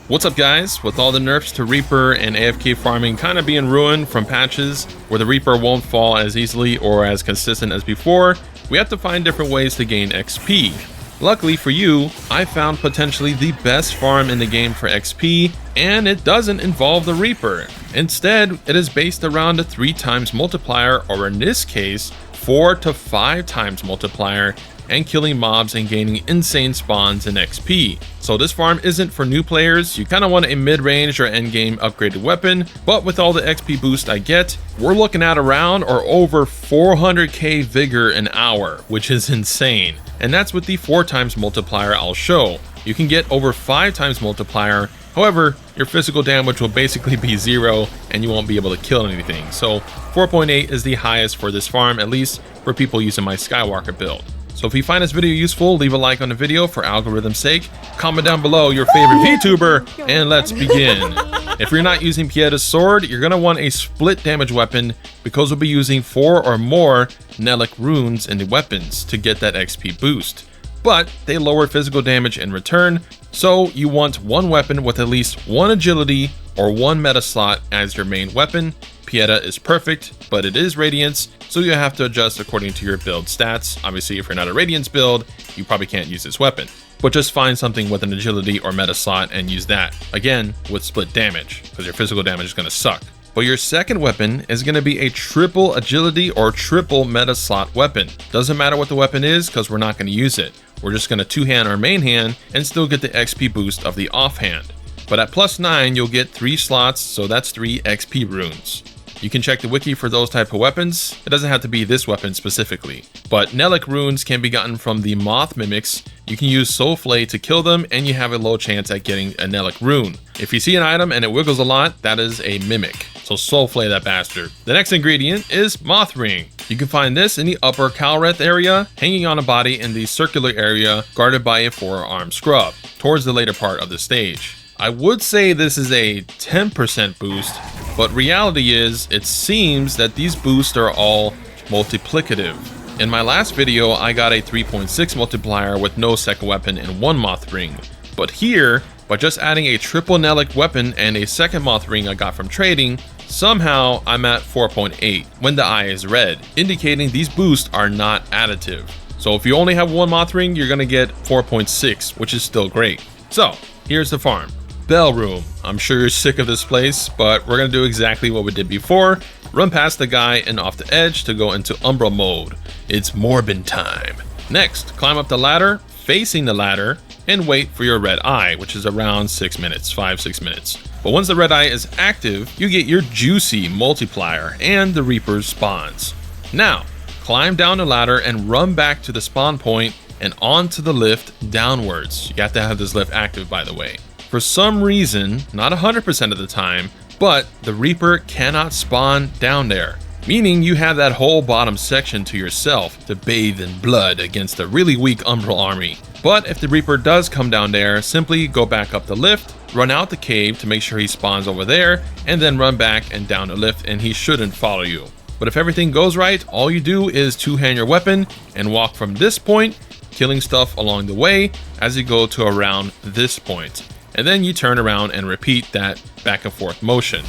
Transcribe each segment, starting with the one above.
What's up guys? With all the nerfs to Reaper and AFK farming kind of being ruined from patches where the Reaper won't fall as easily or as consistent as before, we have to find different ways to gain XP. Luckily for you, I found potentially the best farm in the game for XP, and it doesn't involve the Reaper. Instead, it is based around a 3x multiplier, or in this case, 4 to 5x multiplier, and killing mobs and gaining insane spawns and XP. So this farm isn't for new players. You kind of want a mid-range or endgame upgraded weapon, but with all the XP boost I get, we're looking at around or over 400k vigor an hour, which is insane. And that's with the 4x multiplier I'll show. You can get over 5x multiplier, however, your physical damage will basically be 0 and you won't be able to kill anything. So 4.8 is the highest for this farm, at least for people using my Skywalker build. So if you find this video useful, leave a like on the video for algorithm's sake, comment down below your favorite VTuber, and let's begin. If you're not using Pieta's sword, you're going to want a split damage weapon because we'll be using 4 or more Nellic runes in the weapons to get that XP boost. But they lower physical damage in return, so you want one weapon with at least 1 agility or 1 meta slot as your main weapon. Pieta is perfect, but it is Radiance, so you have to adjust according to your build stats. Obviously, if you're not a Radiance build, you probably can't use this weapon. But just find something with an agility or meta slot and use that. Again, with split damage, because your physical damage is going to suck. But your second weapon is going to be a triple agility or triple meta slot weapon. Doesn't matter what the weapon is, because we're not going to use it. We're just going to two-hand our main hand and still get the XP boost of the offhand. But at +9, you'll get 3 slots, so that's 3 XP runes. You can check the wiki for those type of weapons. It doesn't have to be this weapon specifically. But Nellic runes can be gotten from the moth mimics. You can use Soul Flay to kill them, and you have a low chance at getting a Nellic rune. If you see an item and it wiggles a lot, that is a mimic. So Soul Flay that bastard. The next ingredient is Moth Ring. You can find this in the upper Calreth area, hanging on a body in the circular area, guarded by a 4-armed scrub, towards the later part of the stage. I would say this is a 10% boost, but reality is, it seems that these boosts are all multiplicative. In my last video, I got a 3.6 multiplier with no second weapon and 1 moth ring. But here, by just adding a triple Nellic weapon and a second moth ring I got from trading, somehow I'm at 4.8 when the eye is red, indicating these boosts are not additive. So if you only have 1 moth ring, you're gonna get 4.6, which is still great. So here's the farm. Bell room. I'm sure you're sick of this place, but we're gonna do exactly what we did before. Run past the guy and off the edge to go into Umbral mode. It's Morbin time. Next, climb up the ladder, facing the ladder, and wait for your red eye, which is around 6 minutes, 5-6 minutes. But once the red eye is active, you get your juicy multiplier and the Reaper spawns. Now, climb down the ladder and run back to the spawn point and onto the lift downwards. You have to have this lift active, by the way. For some reason, not 100% of the time, but the Reaper cannot spawn down there, meaning you have that whole bottom section to yourself to bathe in blood against a really weak Umbral army. But if the Reaper does come down there, simply go back up the lift, run out the cave to make sure he spawns over there, and then run back and down the lift, and he shouldn't follow you. But if everything goes right, all you do is two-hand your weapon and walk from this point, killing stuff along the way as you go to around this point. And then you turn around and repeat that back and forth motion.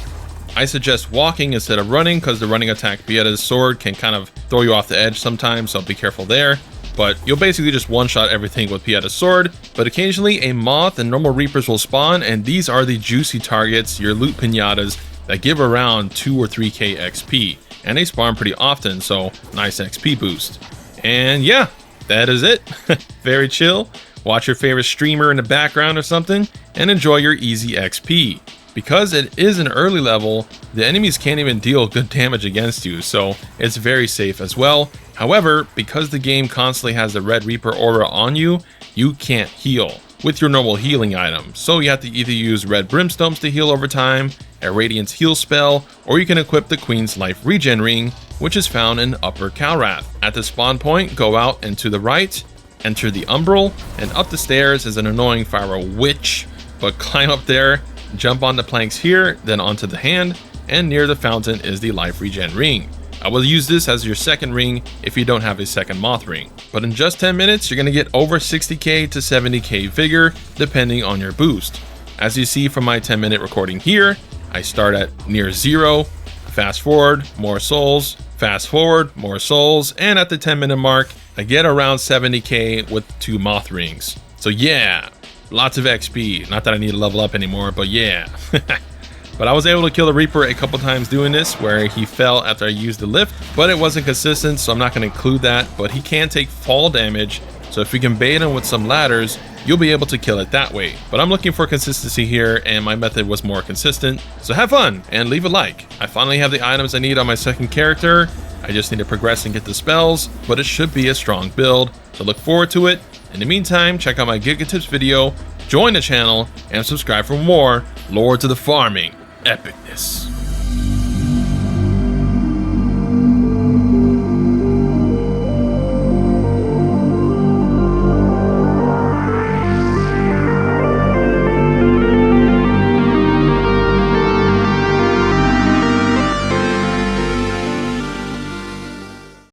I suggest walking instead of running because the running attack Pieta's sword can kind of throw you off the edge sometimes, so be careful there. But you'll basically just one-shot everything with Pieta's sword, but occasionally a moth and normal Reapers will spawn, and these are the juicy targets, your loot pinatas, that give around 2 or 3k XP. And they spawn pretty often, so nice XP boost. And yeah, that is it. Very chill. Watch your favorite streamer in the background or something, and enjoy your easy XP. Because it is an early level, the enemies can't even deal good damage against you, so it's very safe as well. However, because the game constantly has the Red Reaper aura on you, you can't heal with your normal healing item. So you have to either use Red Brimstones to heal over time, a Radiance heal spell, or you can equip the Queen's Life Regen Ring, which is found in Upper Calrath. At the spawn point, go out and to the right, enter the Umbral, and up the stairs is an annoying Pyro Witch, but climb up there, jump on the planks here, then onto the hand, and near the fountain is the Life Regen Ring. I will use this as your second ring if you don't have a second moth ring. But in just 10 minutes, you're going to get over 60k to 70k vigor, depending on your boost. As you see from my 10-minute recording here, I start at near 0, fast forward, more souls, fast forward, more souls, and at the 10-minute mark, I get around 70k with 2 moth rings. So yeah, lots of XP. Not that I need to level up anymore, but yeah. But I was able to kill the Reaper a couple times doing this, where he fell after I used the lift, but it wasn't consistent, so I'm not going to include that. But he can take fall damage, so if you can bait him with some ladders, you'll be able to kill it that way. But I'm looking for consistency here, and my method was more consistent. So have fun, and leave a like. I finally have the items I need on my second character. I just need to progress and get the spells, but it should be a strong build, so look forward to it. In the meantime, check out my Giga Tips video, join the channel, and subscribe for more Lords of the Farming epicness.